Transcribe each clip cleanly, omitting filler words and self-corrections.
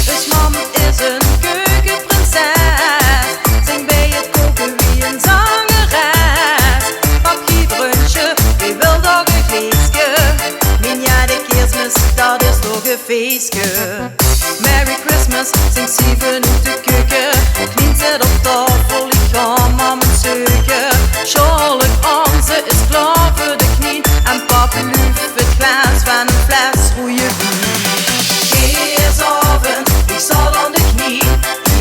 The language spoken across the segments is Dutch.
Dus mam is een keukenprinses, zingt bij het koken wie een zangeres. Bakje brunchje, wie wil toch een vleesje? Min ja, de kerstmis, dat is toch een feestje. Merry Christmas, zingt ze vanuit de keuken. Kniet zit op tafel, ik ga mam een zeuken. Schalk aan, ze is klaar voor de knie. En papa luft het glas van een fles goeie wien. Ik zal aan de knie,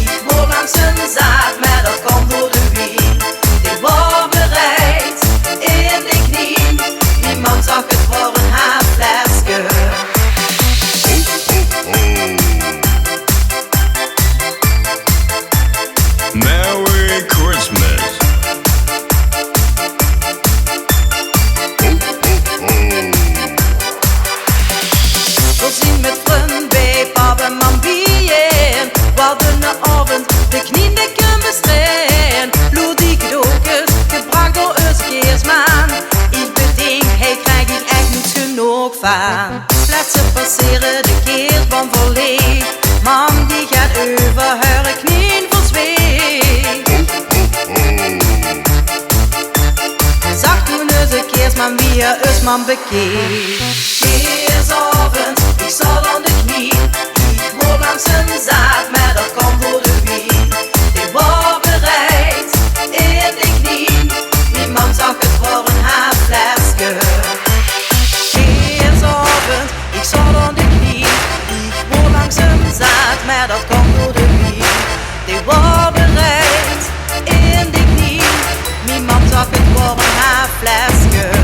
ik word langs een zaad, maar dat kan door de wien. Ik was bereid in de knie, niemand zag het voor een haarflesje. Merry Christmas. We zien met vrienden bij papa en mam bieren. We hadden de avond de knie dikken bestrijden. Bloedige doekjes, gebracht door onze kerstman. Ik bedenk, hij krijgt hier echt niet genoeg van. Plaatsen passeren de kerstboom volledig. Mam die gaat over haar knieën verzweet. Zag toen onze kerstman wie er ons man bekeek. Kerstavond, ik zal aan de knie. Ik word langs een zaad, maar dat kan door de wien. Ik was bereid in de knie, niemand zag het voor een haarflesje. Kerstavond, ik zal aan de knie. Ik word langs een zaad, maar dat kan door de wien. Ik was bereid in de knie, niemand zag het voor een haarflesje.